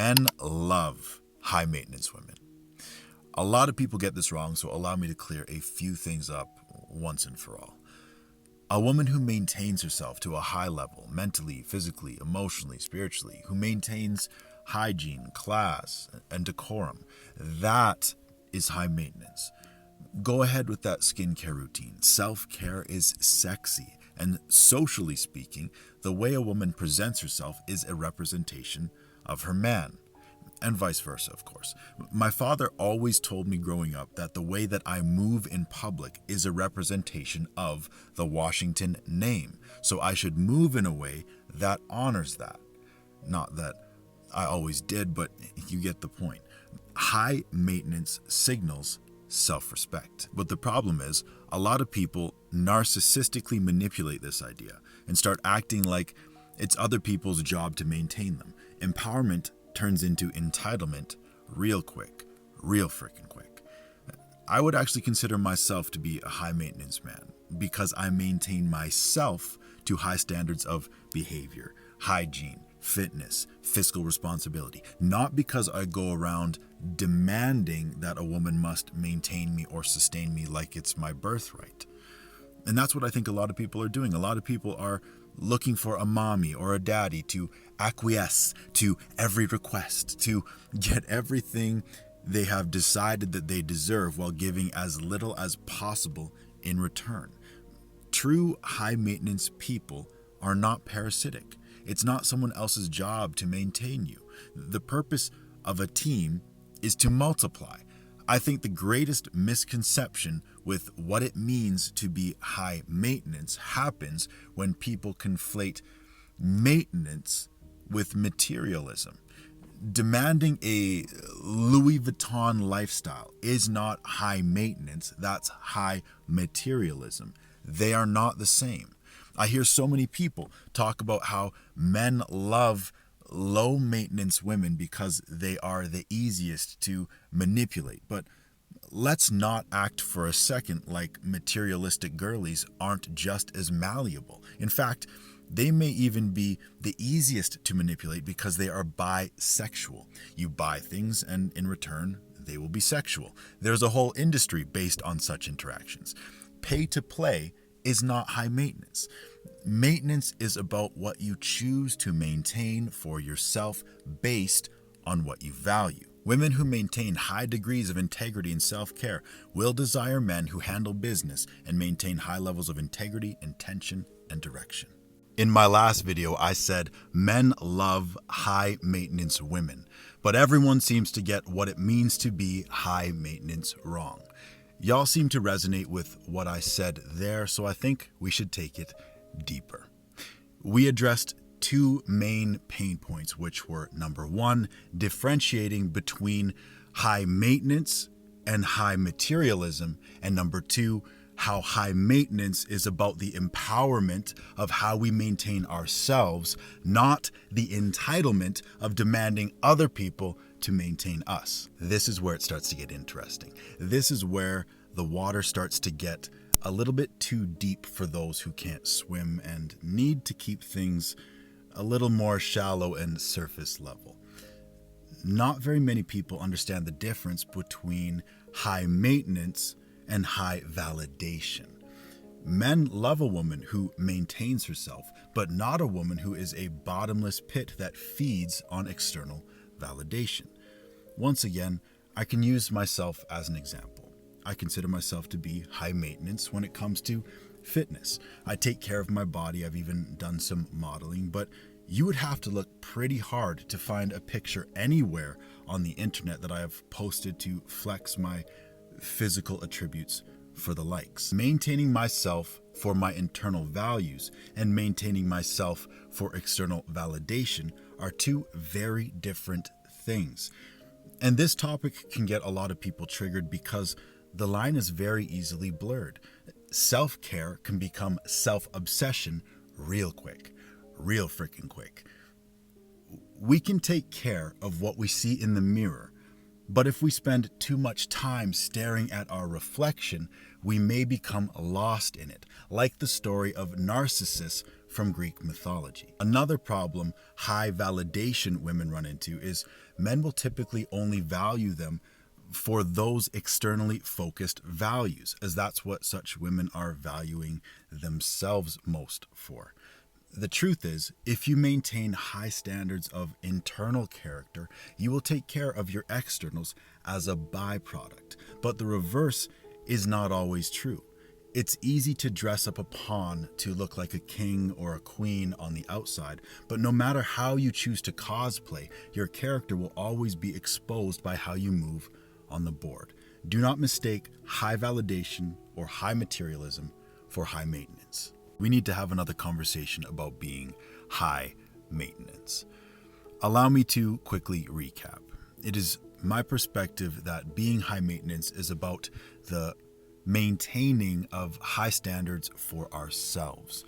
Men love high maintenance women. A lot of people get this wrong, so allow me to clear a few things up once and for all. A woman who maintains herself to a high level, mentally, physically, emotionally, spiritually, who maintains hygiene, class, and decorum, that is high maintenance. Go ahead with that skincare routine. Self-care is sexy, and socially speaking, the way a woman presents herself is a representation of her man. And vice versa, of course. My father always told me growing up that the way that I move in public is a representation of the Washington name. So I should move in a way that honors that. Not that I always did, but you get the point. High maintenance signals self-respect. But the problem is, a lot of people narcissistically manipulate this idea and start acting like it's other people's job to maintain them. Empowerment turns into entitlement real quick, real freaking quick. I would actually consider myself to be a high maintenance man because I maintain myself to high standards of behavior, hygiene, fitness, fiscal responsibility, not because I go around demanding that a woman must maintain me or sustain me like it's my birthright. And that's what I think a lot of people are doing. A lot of people are looking for a mommy or a daddy to acquiesce to every request, to get everything they have decided that they deserve while giving as little as possible in return. True high maintenance people are not parasitic. It's not someone else's job to maintain you. The purpose of a team is to multiply. I think the greatest misconception with what it means to be high maintenance happens when people conflate maintenance with materialism. Demanding a Louis Vuitton lifestyle is not high maintenance, that's high materialism. They are not the same. I hear so many people talk about how men love low maintenance women because they are the easiest to manipulate. But let's not act for a second like materialistic girlies aren't just as malleable. In fact, they may even be the easiest to manipulate because they are bisexual. You buy things and in return, they will be sexual. There's a whole industry based on such interactions. Pay to play is not high maintenance. Maintenance is about what you choose to maintain for yourself based on what you value. Women who maintain high degrees of integrity and self-care will desire men who handle business and maintain high levels of integrity, intention, and direction. In my last video, I said men love high maintenance women, but everyone seems to get what it means to be high maintenance wrong. Y'all seem to resonate with what I said there, so I think we should take it deeper. We addressed two main pain points, which were number one, differentiating between high maintenance and high materialism, and number two, how high maintenance is about the empowerment of how we maintain ourselves, not the entitlement of demanding other people to maintain us. This is where it starts to get interesting. This is where the water starts to get a little bit too deep for those who can't swim and need to keep things a little more shallow and surface level. Not very many people understand the difference between high maintenance and high validation. Men love a woman who maintains herself, but not a woman who is a bottomless pit that feeds on external validation. Once again, I can use myself as an example. I consider myself to be high maintenance when it comes to fitness. I take care of my body. I've even done some modeling, but you would have to look pretty hard to find a picture anywhere on the internet that I have posted to flex my physical attributes for the likes. Maintaining myself for my internal values and maintaining myself for external validation are two very different things. And this topic can get a lot of people triggered because the line is very easily blurred. Self-care can become self-obsession real quick, real freaking quick. We can take care of what we see in the mirror, but if we spend too much time staring at our reflection, we may become lost in it, like the story of Narcissus from Greek mythology. Another problem high validation women run into is men will typically only value them for those externally focused values, as that's what such women are valuing themselves most for. The truth is, if you maintain high standards of internal character, you will take care of your externals as a byproduct. But the reverse is not always true. It's easy to dress up a pawn to look like a king or a queen on the outside, but no matter how you choose to cosplay, your character will always be exposed by how you move on the board. Do not mistake high validation or high materialism for high maintenance. We need to have another conversation about being high maintenance. Allow me to quickly recap. It is my perspective that being high maintenance is about the maintaining of high standards for ourselves,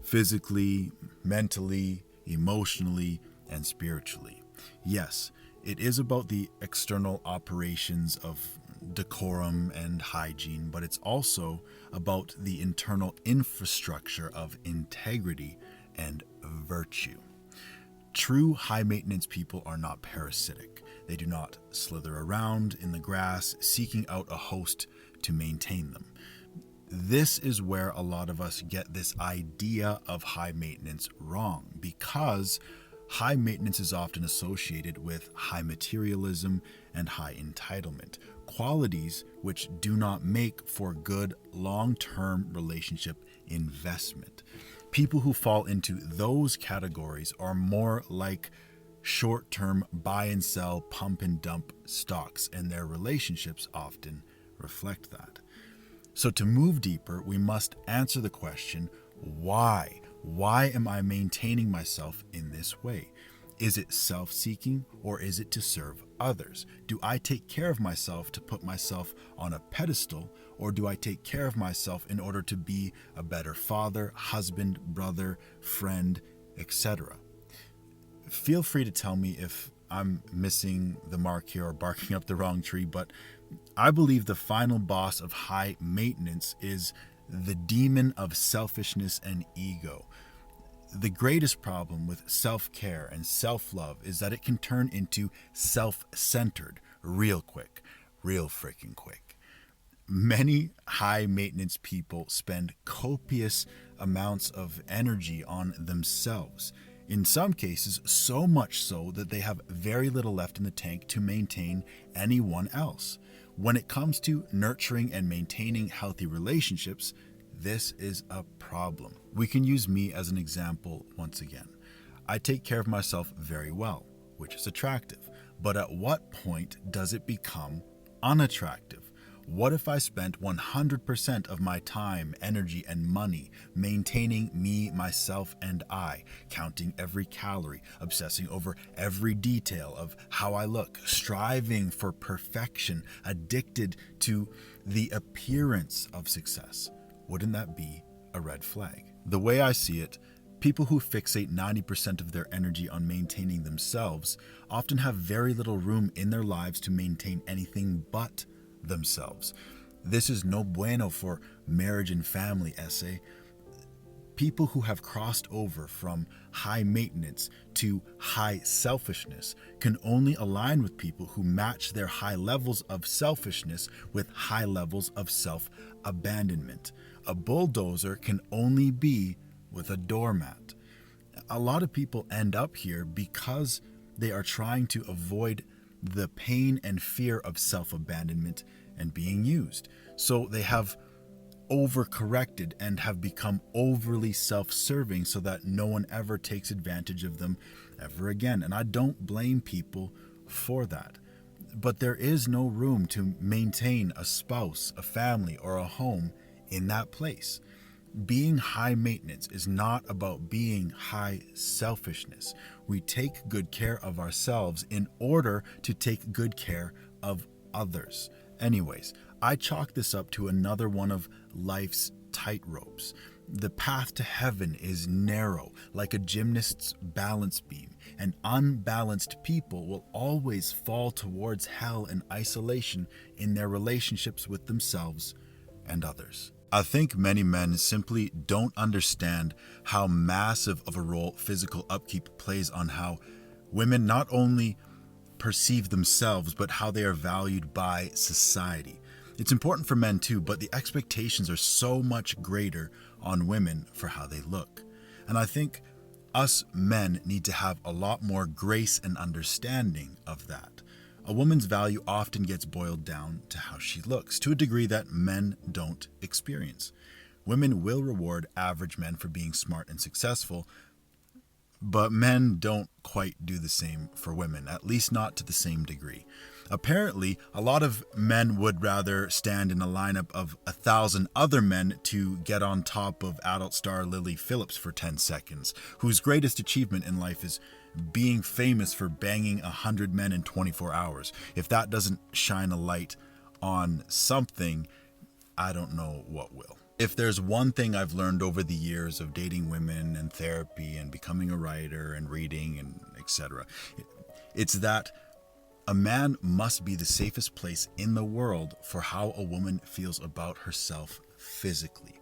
physically, mentally, emotionally, and spiritually. Yes, it is about the external operations of decorum and hygiene, but it's also about the internal infrastructure of integrity and virtue. True high maintenance people are not parasitic. They do not slither around in the grass seeking out a host to maintain them. This is where a lot of us get this idea of high maintenance wrong, because high maintenance is often associated with high materialism and high entitlement, qualities which do not make for good long-term relationship investment. People who fall into those categories are more like short-term buy and sell, pump and dump stocks, and their relationships often reflect that. So to move deeper, we must answer the question, why? Why am I maintaining myself in this way? Is it self-seeking, or is it to serve others? Do I take care of myself to put myself on a pedestal, or do I take care of myself in order to be a better father, husband, brother, friend, etc.? Feel free to tell me if I'm missing the mark here or barking up the wrong tree, but I believe the final boss of high maintenance is the demon of selfishness and ego. The greatest problem with self-care and self-love is that it can turn into self-centered real quick, real freaking quick. Many high-maintenance people spend copious amounts of energy on themselves. In some cases, so much so that they have very little left in the tank to maintain anyone else. When it comes to nurturing and maintaining healthy relationships, this is a problem. We can use me as an example once again. I take care of myself very well, which is attractive. But at what point does it become unattractive? What if I spent 100% of my time, energy, and money maintaining me, myself, and I, counting every calorie, obsessing over every detail of how I look, striving for perfection, addicted to the appearance of success? Wouldn't that be a red flag? The way I see it, people who fixate 90% of their energy on maintaining themselves often have very little room in their lives to maintain anything but themselves. This is no bueno for marriage and family, essay. People who have crossed over from high maintenance to high selfishness can only align with people who match their high levels of selfishness with high levels of self-abandonment. A bulldozer can only be with a doormat. A lot of people end up here because they are trying to avoid the pain and fear of self-abandonment and being used. So they have overcorrected and have become overly self-serving so that no one ever takes advantage of them ever again. And I don't blame people for that. But there is no room to maintain a spouse, a family, or a home in that place. Being high maintenance is not about being high selfishness. We take good care of ourselves in order to take good care of others. Anyways, I chalk this up to another one of life's tightropes. The path to heaven is narrow, like a gymnast's balance beam, and unbalanced people will always fall towards hell and isolation in their relationships with themselves and others. I think many men simply don't understand how massive of a role physical upkeep plays on how women not only perceive themselves, but how they are valued by society. It's important for men too, but the expectations are so much greater on women for how they look. And I think us men need to have a lot more grace and understanding of that. A woman's value often gets boiled down to how she looks, to a degree that men don't experience. Women will reward average men for being smart and successful, but men don't quite do the same for women, at least not to the same degree. Apparently, a lot of men would rather stand in a lineup of 1,000 other men to get on top of adult star Lily Phillips for 10 seconds, whose greatest achievement in life is being famous for banging 100 men in 24 hours. If that doesn't shine a light on something, I don't know what will. If there's one thing I've learned over the years of dating women and therapy and becoming a writer and reading and etc., it's that a man must be the safest place in the world for how a woman feels about herself physically.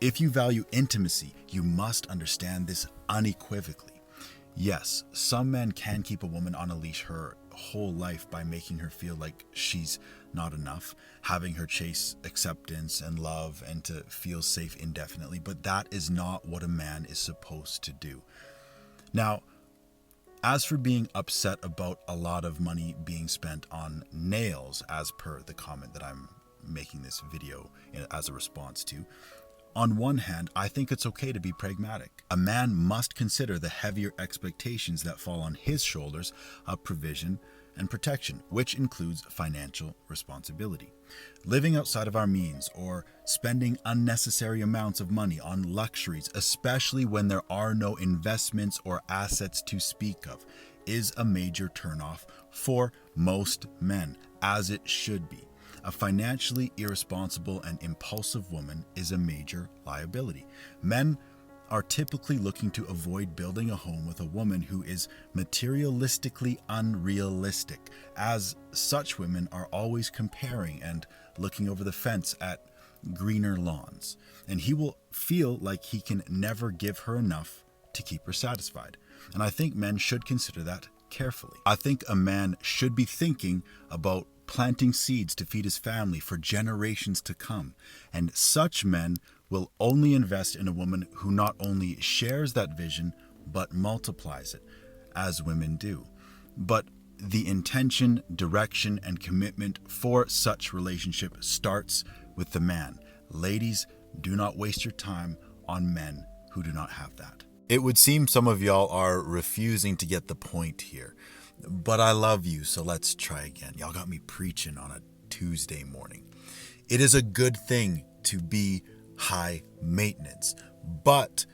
If you value intimacy, you must understand this unequivocally. Yes, some men can keep a woman on a leash her whole life by making her feel like she's not enough, having her chase acceptance and love and to feel safe indefinitely, but that is not what a man is supposed to do. Now, as for being upset about a lot of money being spent on nails, as per the comment that I'm making this video as a response to, on one hand, I think it's okay to be pragmatic. A man must consider the heavier expectations that fall on his shoulders of provision and protection, which includes financial responsibility. Living outside of our means or spending unnecessary amounts of money on luxuries, especially when there are no investments or assets to speak of, is a major turnoff for most men, as it should be. A financially irresponsible and impulsive woman is a major liability. Men are typically looking to avoid building a home with a woman who is materialistically unrealistic, as such women are always comparing and looking over the fence at greener lawns, and he will feel like he can never give her enough to keep her satisfied. And I think men should consider that carefully. I think a man should be thinking about planting seeds to feed his family for generations to come, and such men will only invest in a woman who not only shares that vision but multiplies it, as women do. But the intention, direction, and commitment for such relationship starts with the man. Ladies, do not waste your time on men who do not have that. It would seem some of y'all are refusing to get the point here. But I love you, so let's try again. Y'all got me preaching on a Tuesday morning. It is a good thing to be high maintenance, but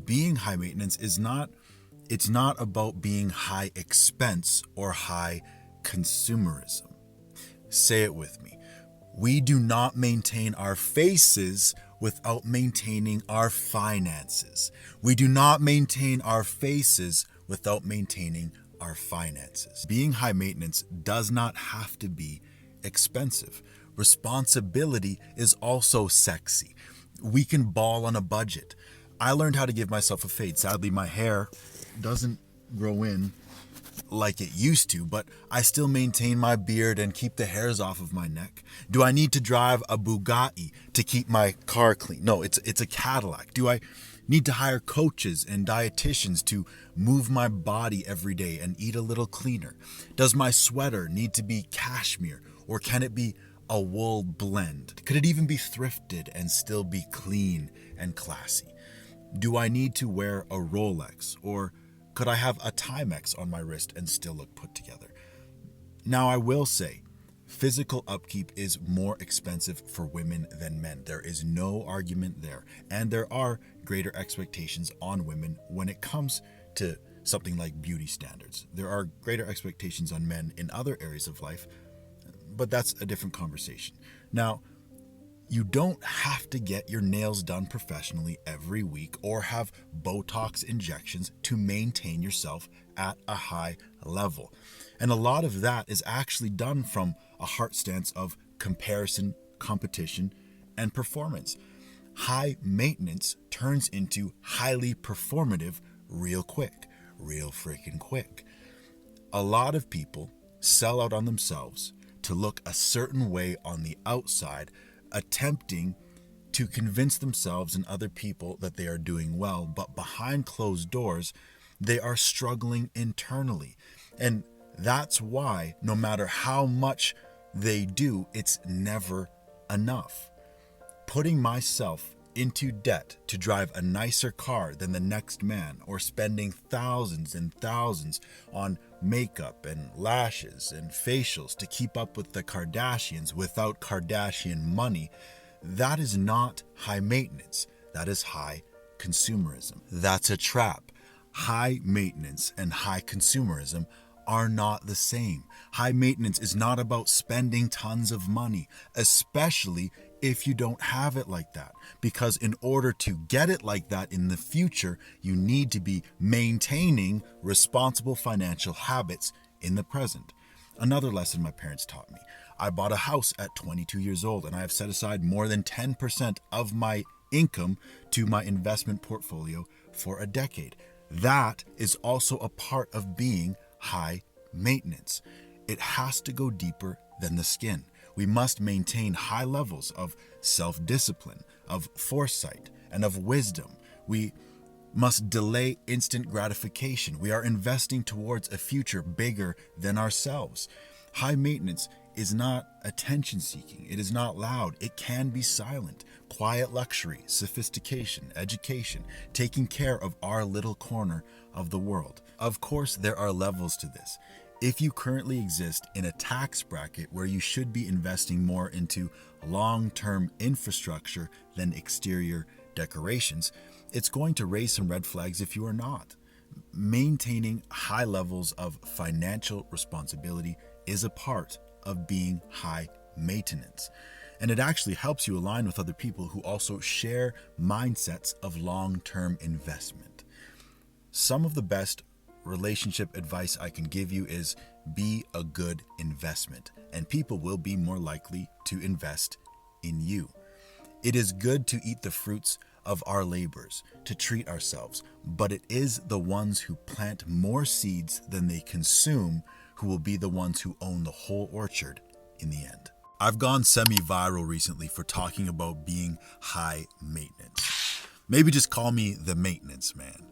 being high maintenance is not about being high expense or high consumerism. Say it with me. We do not maintain our faces without maintaining our finances. We do not maintain our faces without maintaining our finances. Being high maintenance does not have to be expensive. Responsibility is also sexy. We can ball on a budget. I learned how to give myself a fade. Sadly, my hair doesn't grow in like it used to, but I still maintain my beard and keep the hairs off of my neck. Do I need to drive a Bugatti to keep my car clean? No, it's a Cadillac. Do I need to hire coaches and dietitians to move my body every day and eat a little cleaner? Does my sweater need to be cashmere, or can it be a wool blend? Could it even be thrifted and still be clean and classy? Do I need to wear a Rolex, or could I have a Timex on my wrist and still look put together? Now, I will say, physical upkeep is more expensive for women than men. There is no argument there. And there are greater expectations on women when it comes to something like beauty standards. There are greater expectations on men in other areas of life, but that's a different conversation. Now, you don't have to get your nails done professionally every week or have Botox injections to maintain yourself at a high level. And a lot of that is actually done from a heart stance of comparison, competition, and performance. high maintenance turns into highly performative real quick, real freaking quick. A lot of people sell out on themselves to look a certain way on the outside, attempting to convince themselves and other people that they are doing well, but behind closed doors, they are struggling internally. And that's why no matter how much they do, it's never enough. Putting myself into debt to drive a nicer car than the next man, or spending thousands and thousands on makeup and lashes and facials to keep up with the Kardashians without Kardashian money, that is not high maintenance. That is high consumerism. That's a trap. High maintenance and high consumerism are not the same. High maintenance is not about spending tons of money, especially if you don't have it like that. Because in order to get it like that in the future, you need to be maintaining responsible financial habits in the present. Another lesson my parents taught me: I bought a house at 22 years old, and I have set aside more than 10% of my income to my investment portfolio for a decade. That is also a part of being high maintenance. It has to go deeper than the skin. We must maintain high levels of self-discipline, of foresight, and of wisdom. We must delay instant gratification. We are investing towards a future bigger than ourselves. High maintenance is not attention seeking. It is not loud. It can be silent. Quiet luxury, sophistication, education, taking care of our little corner of the world. Of course, there are levels to this. If you currently exist in a tax bracket where you should be investing more into long-term infrastructure than exterior decorations, it's going to raise some red flags if you are not. Maintaining high levels of financial responsibility is a part of being high maintenance. And it actually helps you align with other people who also share mindsets of long-term investment. Some of the best relationship advice I can give you is be a good investment, and people will be more likely to invest in you. It is good to eat the fruits of our labors, to treat ourselves, but it is the ones who plant more seeds than they consume who will be the ones who own the whole orchard in the end. I've gone semi-viral recently for talking about being high maintenance. Maybe just call me the maintenance man.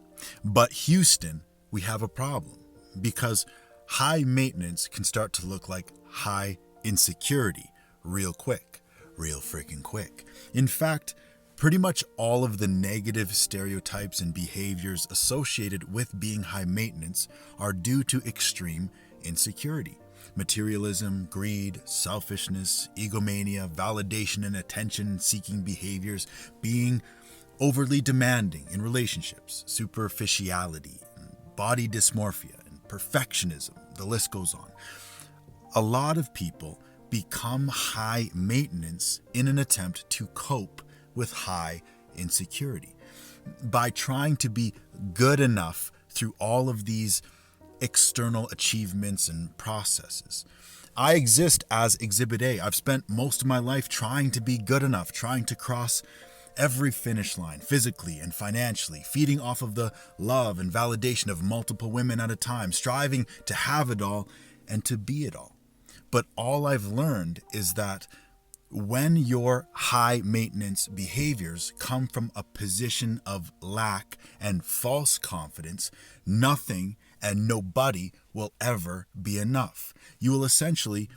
But Houston, we have a problem, because high maintenance can start to look like high insecurity real quick, real freaking quick. In fact, pretty much all of the negative stereotypes and behaviors associated with being high maintenance are due to extreme insecurity. Materialism, greed, selfishness, egomania, validation and attention-seeking behaviors, being overly demanding in relationships, superficiality, body dysmorphia, and perfectionism. The list goes on. A lot of people become high maintenance in an attempt to cope with high insecurity by trying to be good enough through all of these external achievements and processes. I exist as Exhibit A. I've spent most of my life trying to be good enough, trying to cross every finish line, physically and financially, feeding off of the love and validation of multiple women at a time, striving to have it all and to be it all. But all I've learned is that when your high maintenance behaviors come from a position of lack and false confidence, nothing and nobody will ever be enough. You will essentially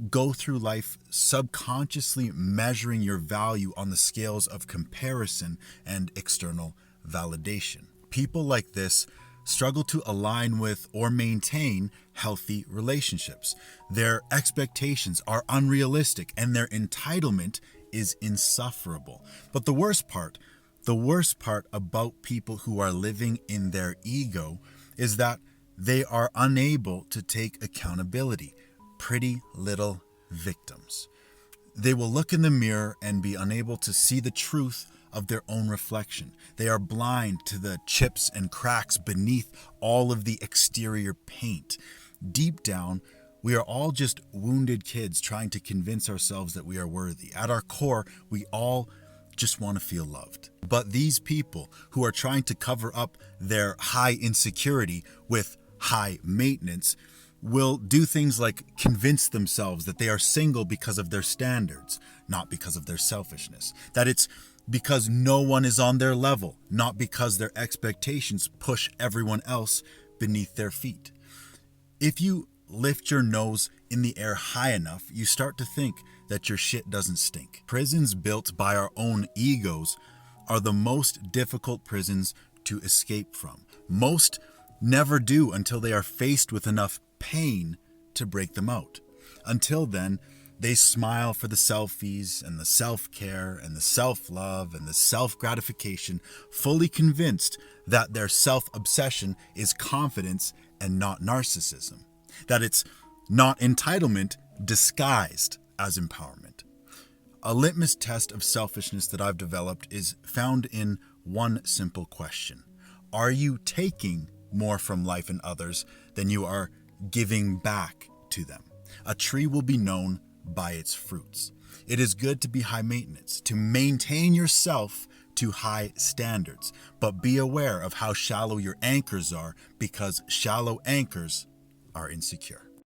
go through life subconsciously measuring your value on the scales of comparison and external validation. People like this struggle to align with or maintain healthy relationships. Their expectations are unrealistic and their entitlement is insufferable. But the worst part about people who are living in their ego is that they are unable to take accountability. Pretty little victims. They will look in the mirror and be unable to see the truth of their own reflection. They are blind to the chips and cracks beneath all of the exterior paint. Deep down, we are all just wounded kids trying to convince ourselves that we are worthy. At our core, we all just want to feel loved. But these people who are trying to cover up their high insecurity with high maintenance will do things like convince themselves that they are single because of their standards, not because of their selfishness. That it's because no one is on their level, not because their expectations push everyone else beneath their feet. If you lift your nose in the air high enough, you start to think that your shit doesn't stink. Prisons built by our own egos are the most difficult prisons to escape from. Most never do until they are faced with enough pain to break them out. Until then, they smile for the selfies and the self-care and the self-love and the self-gratification, fully convinced that their self-obsession is confidence and not narcissism. That it's not entitlement disguised as empowerment. A litmus test of selfishness that I've developed is found in one simple question. Are you taking more from life and others than you are giving back to them? A tree will be known by its fruits. It is good to be high maintenance, to maintain yourself to high standards, but be aware of how shallow your anchors are, because shallow anchors are insecure.